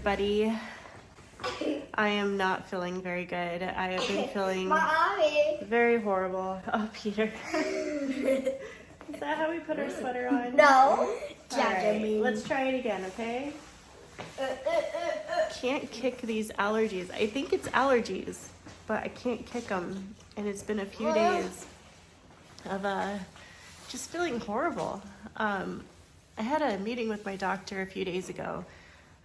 everybody. I am not feeling very good. I have been feeling very horrible. Oh, Peter. Is that how we put our sweater on? No. All right, let's try it again, okay? Can't kick these allergies. I think it's allergies, but I can't kick them. And it's been a few days of just feeling horrible. I had a meeting with my doctor a few days ago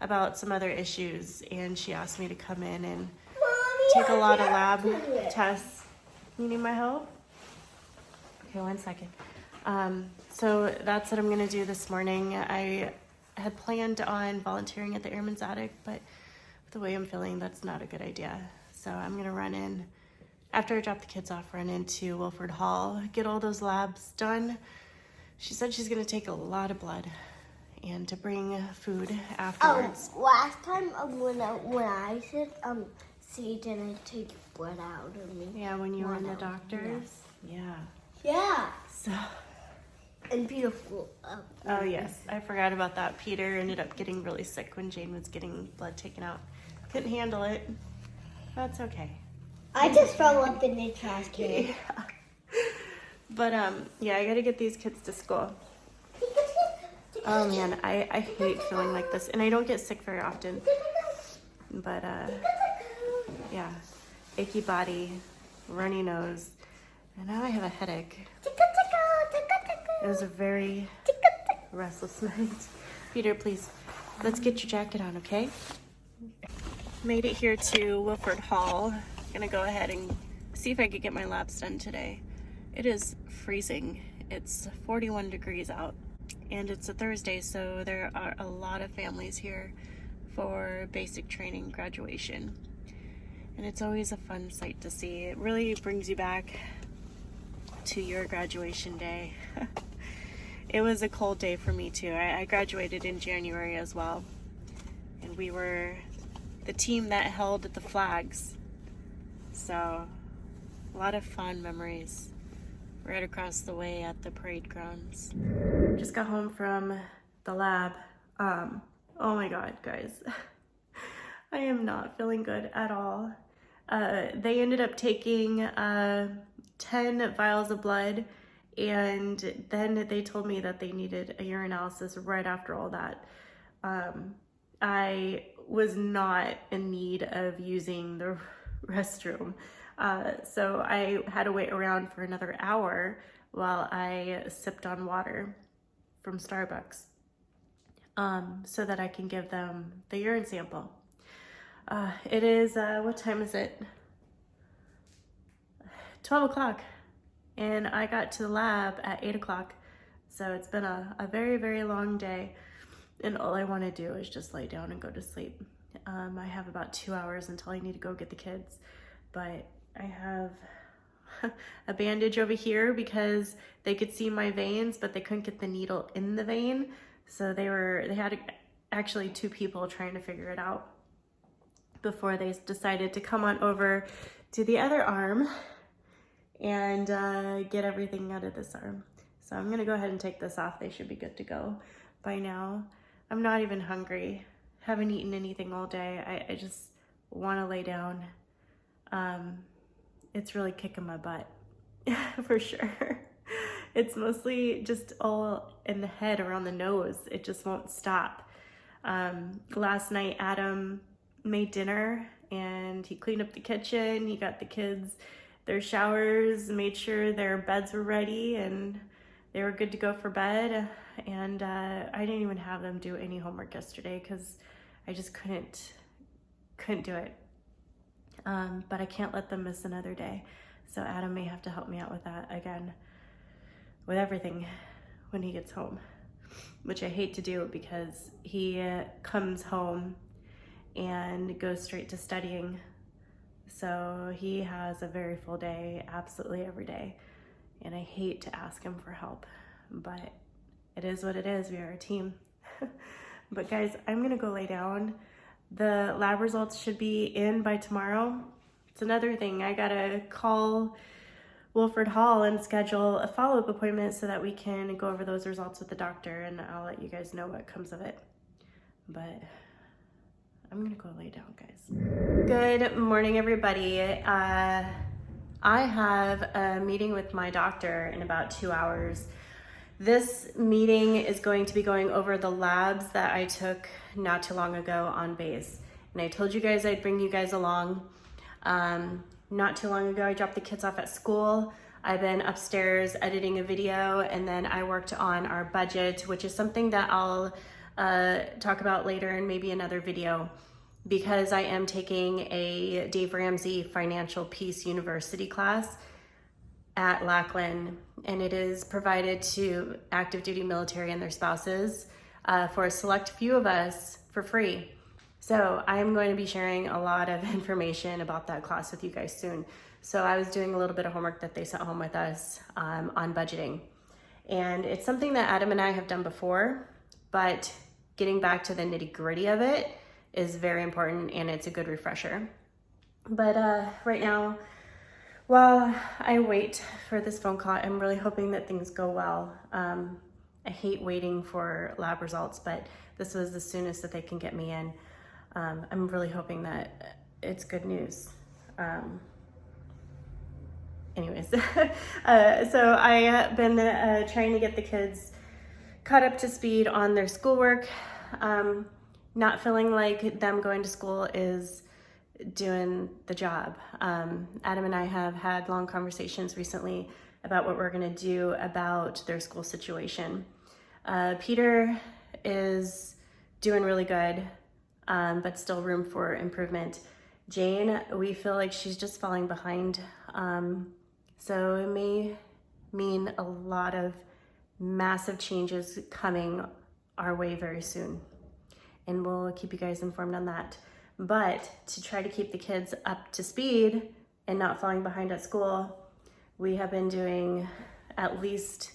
about some other issues, and she asked me to come in and take a lot of lab tests. You need my help? Okay, 1 second. So that's what I'm gonna do this morning. I had planned on volunteering at the Airman's Attic, but with the way I'm feeling, that's not a good idea. So I'm gonna run in, after I drop the kids off, run into Wilford Hall, get all those labs done. She said she's gonna take a lot of blood and to bring food afterwards. Last time when I said, she didn't take blood out of me. Yeah, when you were in the doctor's? Yeah. Yeah. So. And beautiful. Oh yes, I forgot about that. Peter ended up getting really sick when Jane was getting blood taken out. Couldn't handle it. That's okay. I just fell up in the trash can. Yeah. But yeah, I gotta get these kids to school. Oh man, I hate feeling like this, and I don't get sick very often. But yeah, achy body, runny nose, and now I have a headache. It was a very restless night. Peter, please, let's get your jacket on, okay? Made it here to Wilford Hall. Gonna go ahead and see if I could get my labs done today. It is freezing. It's 41 degrees out, and it's a Thursday, so there are a lot of families here for basic training graduation. And it's always a fun sight to see. It really brings you back to your graduation day. It was a cold day for me too. I graduated in January as well, and we were the team that held the flags. So a lot of fond memories right across the way at the parade grounds. Just got home from the lab. Oh my God, guys. I am not feeling good at all. They ended up taking 10 vials of blood, and then they told me that they needed a urinalysis right after all that. I was not in need of using the restroom. So I had to wait around for another hour while I sipped on water from Starbucks, so that I can give them the urine sample. It is, what time is it? 12 o'clock. And I got to the lab at 8 o'clock. So it's been a very, very long day. And all I want to do is just lay down and go to sleep. I have about 2 hours until I need to go get the kids. But I have a bandage over here because they could see my veins, but they couldn't get the needle in the vein. So they had actually 2 people trying to figure it out before they decided to come on over to the other arm and get everything out of this arm. So I'm gonna go ahead and take this off. They should be good to go by now. I'm not even hungry. Haven't eaten anything all day. I just wanna lay down. It's really kicking my butt, for sure. It's mostly just all in the head, around the nose. It just won't stop. Last night, Adam made dinner and he cleaned up the kitchen. He got the kids their showers, made sure their beds were ready, and they were good to go for bed. And I didn't even have them do any homework yesterday because I just couldn't do it. But I can't let them miss another day. So Adam may have to help me out with that again, with everything when he gets home, which I hate to do because he comes home and goes straight to studying. So he has a very full day, absolutely every day. And I hate to ask him for help, but it is what it is. We are a team. But guys, I'm gonna go lay down. The lab results should be in by tomorrow. It's another thing. I gotta call Wilford Hall and schedule a follow-up appointment so that we can go over those results with the doctor, and I'll let you guys know what comes of it. But I'm gonna go lay down, guys. Good morning, everybody. I have a meeting with my doctor in about 2 hours. This meeting is going to be going over the labs that I took not too long ago on base. And I told you guys I'd bring you guys along. Not too long ago, I dropped the kids off at school. I've been upstairs editing a video, and then I worked on our budget, which is something that I'll talk about later in maybe another video, because I am taking a Dave Ramsey Financial Peace University class at Lackland, and it is provided to active duty military and their spouses for a select few of us for free. So I'm going to be sharing a lot of information about that class with you guys soon. So I was doing a little bit of homework that they sent home with us on budgeting. And it's something that Adam and I have done before, but getting back to the nitty-gritty of it is very important, and it's a good refresher. But right now, while I wait for this phone call, I'm really hoping that things go well. I hate waiting for lab results, but this was the soonest that they can get me in. I'm really hoping that it's good news. Anyways, so I have been trying to get the kids caught up to speed on their schoolwork. Not feeling like them going to school is doing the job. Adam and I have had long conversations recently about what we're gonna do about their school situation. Peter is doing really good, but still room for improvement. Jane, we feel like she's just falling behind. So it may mean a lot of massive changes coming our way very soon. And we'll keep you guys informed on that. But to try to keep the kids up to speed and not falling behind at school, we have been doing at least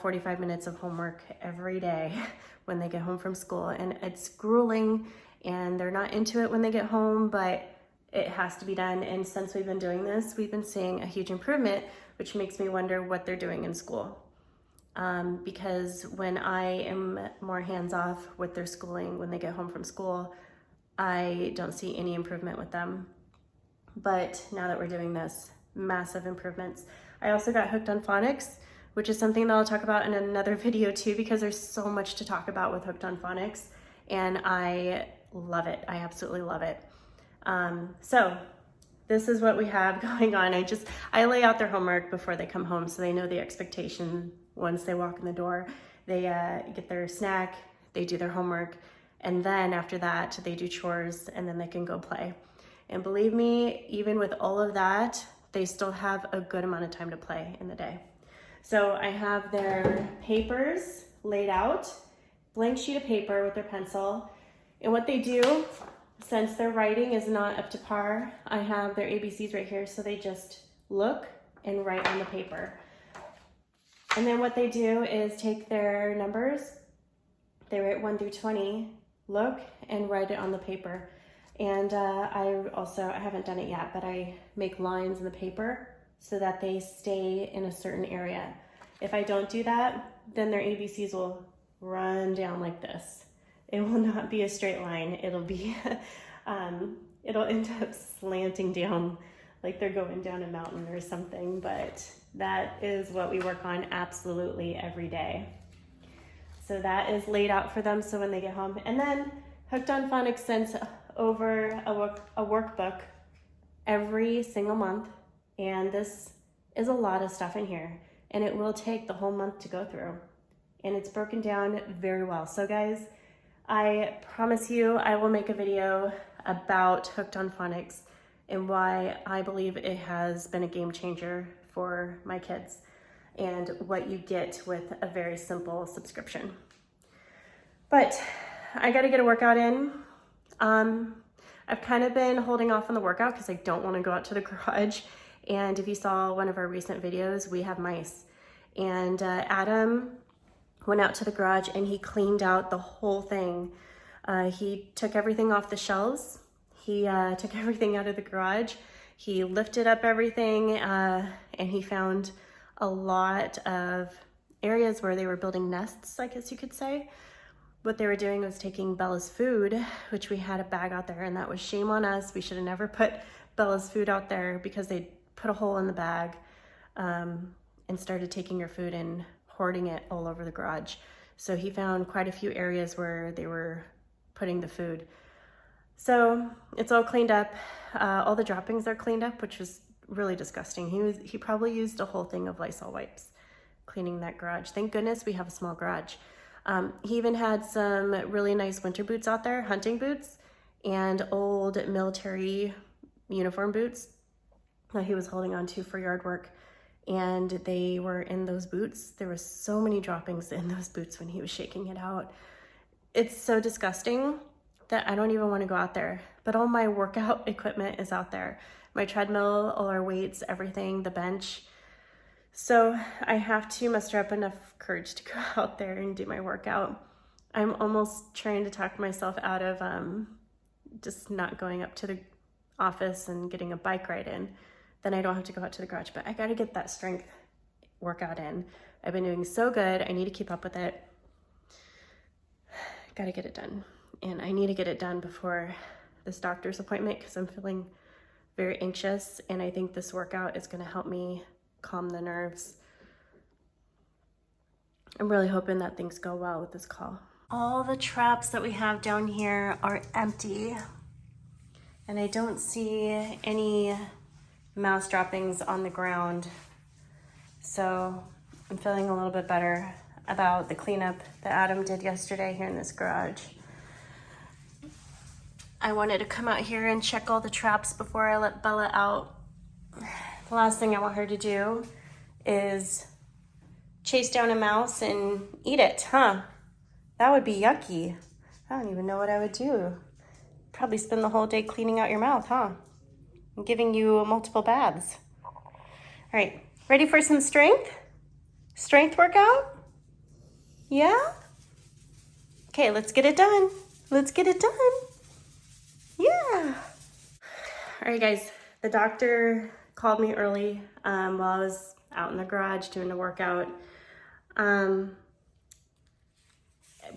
45 minutes of homework every day when they get home from school. And it's grueling, and they're not into it when they get home, but it has to be done. And since we've been doing this, we've been seeing a huge improvement, which makes me wonder what they're doing in school. Because when I am more hands-off with their schooling, when they get home from school, I don't see any improvement with them. But now that we're doing this, massive improvements. I also got hooked on phonics, which is something that I'll talk about in another video too, because there's so much to talk about with hooked on phonics, and I love it. I absolutely love it. So this is what we have going on. I lay out their homework before they come home, so they know the expectation. Once they walk in the door, they get their snack, they do their homework, and then after that, they do chores, and then they can go play. And believe me, even with all of that, they still have a good amount of time to play in the day. So I have their papers laid out, blank sheet of paper with their pencil. And what they do, since their writing is not up to par, I have their ABCs right here, so they just look and write on the paper. And then what they do is take their numbers, they write 1 through 20, look and write it on the paper. And I haven't done it yet, but I make lines in the paper so that they stay in a certain area. If I don't do that, then their ABCs will run down like this. It will not be a straight line. It'll be, it'll end up slanting down like they're going down a mountain or something, but that is what we work on absolutely every day. So that is laid out for them so when they get home. And then Hooked on Phonics sends over a workbook every single month, and this is a lot of stuff in here, and it will take the whole month to go through, and it's broken down very well. So guys, I promise you I will make a video about Hooked on Phonics and why I believe it has been a game changer for my kids and what you get with a very simple subscription. But I got to get a workout in. I've kind of been holding off on the workout because I don't want to go out to the garage. And if you saw one of our recent videos, we have mice. And Adam went out to the garage and he cleaned out the whole thing. He took everything off the shelves. He took everything out of the garage. He lifted up everything and he found a lot of areas where they were building nests, I guess you could say. what they were doing was taking Bella's food, which we had a bag out there, and that was shame on us. We should have never put Bella's food out there because they put a hole in the bag and started taking her food and hoarding it all over the garage. So he found quite a few areas where they were putting the food. So it's all cleaned up. All the droppings are cleaned up, which was really disgusting. He probably used a whole thing of Lysol wipes cleaning that garage. Thank goodness we have a small garage. He even had some really nice winter boots out there, hunting boots, and old military uniform boots that he was holding on to for yard work. And they were in those boots. There was so many droppings in those boots when he was shaking it out. It's so disgusting that I don't even want to go out there. But all my workout equipment is out there. My treadmill, all our weights, everything, the bench. So I have to muster up enough courage to go out there and do my workout. I'm almost trying to talk myself out of just not going up to the office and getting a bike ride in. Then I don't have to go out to the garage, but I got to get that strength workout in. I've been doing so good. I need to keep up with it. Got to get it done. And I need to get it done before this doctor's appointment because I'm feeling very anxious. And I think this workout is going to help me calm the nerves. I'm really hoping that things go well with this call. All the traps that we have down here are empty. And I don't see any mouse droppings on the ground. So I'm feeling a little bit better about the cleanup that Adam did yesterday here in this garage. I wanted to come out here and check all the traps before I let Bella out. The last thing I want her to do is chase down a mouse and eat it, huh? That would be yucky. I don't even know what I would do. Probably spend the whole day cleaning out your mouth, huh? I'm giving you multiple baths. All right, ready for some strength? Strength workout? Yeah? Okay, let's get it done. Let's get it done. Yeah. All right, guys, the doctor called me early while I was out in the garage doing the workout.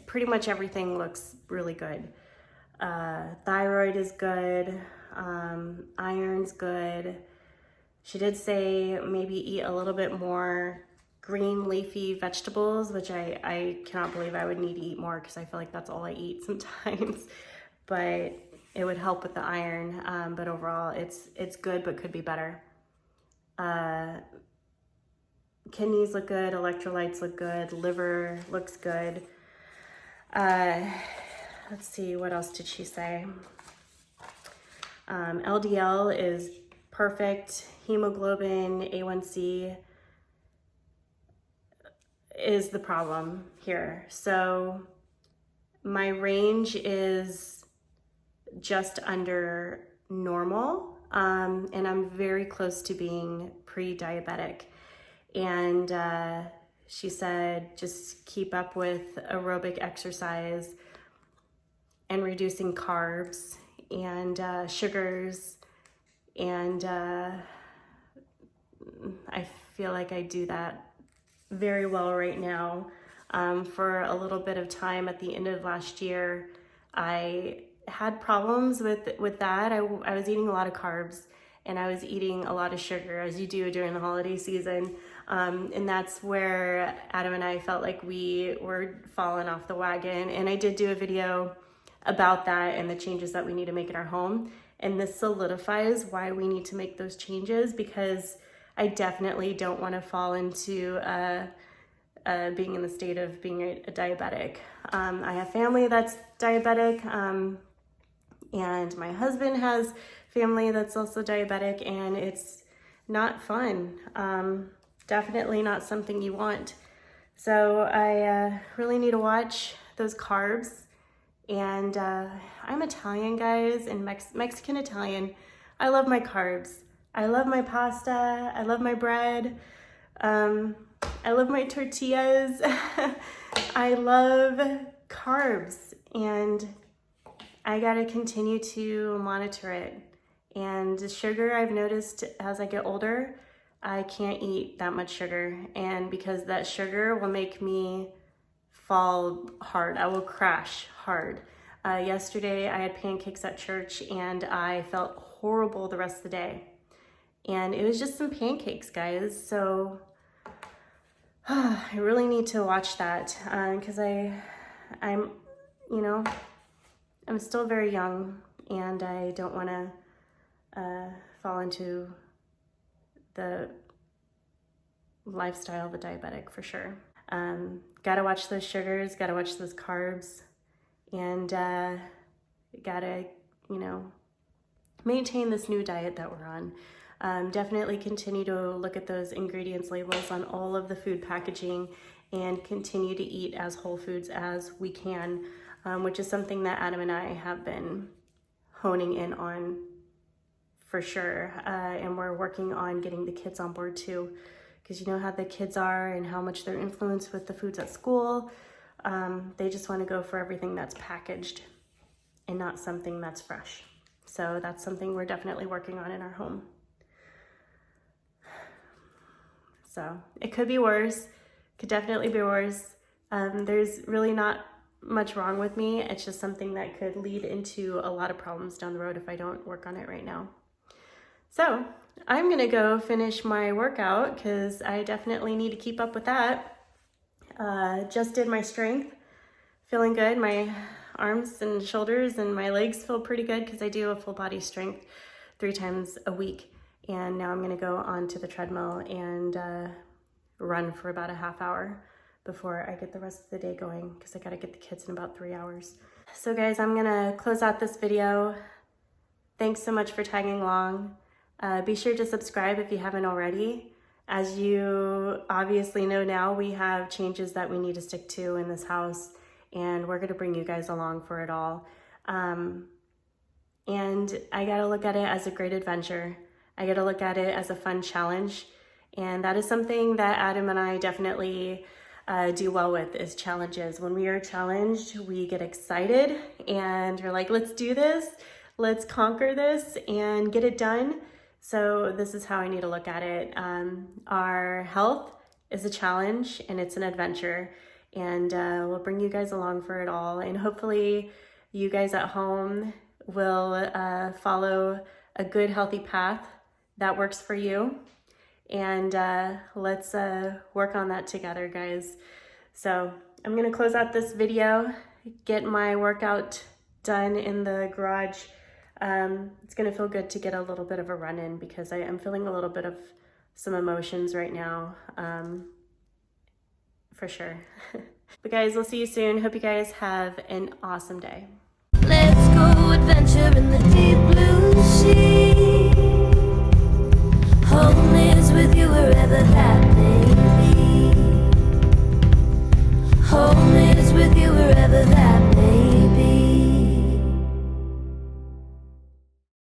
Pretty much everything looks really good. Thyroid is good. Iron's good. She did say maybe eat a little bit more green leafy vegetables, which I cannot believe I would need to eat more because I feel like that's all I eat sometimes. But it would help with the iron. But overall, it's good, but could be better. Kidneys look good. Electrolytes look good. Liver looks good. Let's see, what else did she say? LDL is perfect. Hemoglobin, A1C is the problem here. So my range is just under normal, and I'm very close to being pre-diabetic. And she said just keep up with aerobic exercise and reducing carbs and sugars, and I feel like I do that very well right now. For a little bit of time at the end of last year, I had problems with that. I was eating a lot of carbs and I was eating a lot of sugar, as you do during the holiday season. And that's where Adam and I felt like we were falling off the wagon. And I did do a video about that and the changes that we need to make in our home. And this solidifies why we need to make those changes, because I definitely don't want to fall into being in the state of being a diabetic. I have family that's diabetic, and my husband has family that's also diabetic, and it's not fun. Definitely not something you want. So I really need to watch those carbs. And I'm Italian, guys, and Mexican Italian. I love my carbs. I love my pasta. I love my bread. I love my tortillas. I love carbs, and I gotta continue to monitor it. And the sugar, I've noticed as I get older, I can't eat that much sugar, and because that sugar will make me fall hard. I will crash hard. Yesterday I had pancakes at church and I felt horrible the rest of the day. And it was just some pancakes, guys. So I really need to watch that because I'm, you know, I'm still very young and I don't want to fall into the lifestyle of a diabetic for sure. Gotta watch those sugars, gotta watch those carbs, and gotta, you know, maintain this new diet that we're on. Definitely continue to look at those ingredients labels on all of the food packaging and continue to eat as whole foods as we can, which is something that Adam and I have been honing in on for sure. And we're working on getting the kids on board too, because you know how the kids are and how much they're influenced with the foods at school. They just want to go for everything that's packaged and not something that's fresh. So that's something we're definitely working on in our home. So it could be worse, could definitely be worse. There's really not much wrong with me. It's just something that could lead into a lot of problems down the road if I don't work on it right now. So I'm gonna go finish my workout because I definitely need to keep up with that. Just did my strength, feeling good. My arms and shoulders and my legs feel pretty good because I do a full body strength 3 times a week. And now I'm gonna go onto the treadmill and run for about a half hour before I get the rest of the day going because I gotta get the kids in about 3 hours. So guys, I'm gonna close out this video. Thanks so much for tagging along. Be sure to subscribe if you haven't already. As you obviously know now, we have changes that we need to stick to in this house, and we're gonna bring you guys along for it all. And I gotta look at it as a great adventure. I gotta look at it as a fun challenge. And that is something that Adam and I definitely do well with, is challenges. When we are challenged, we get excited and we're like, let's do this, let's conquer this and get it done. So this is how I need to look at it. Our health is a challenge and it's an adventure, and we'll bring you guys along for it all. And hopefully you guys at home will follow a good, healthy path that works for you. And let's work on that together, guys. So I'm gonna close out this video, get my workout done in the garage. It's gonna feel good to get a little bit of a run in because I am feeling a little bit of some emotions right now, for sure. But guys, we'll see you soon. Hope you guys have an awesome day. Let's go adventure in the deep blue sea. Home is with you wherever that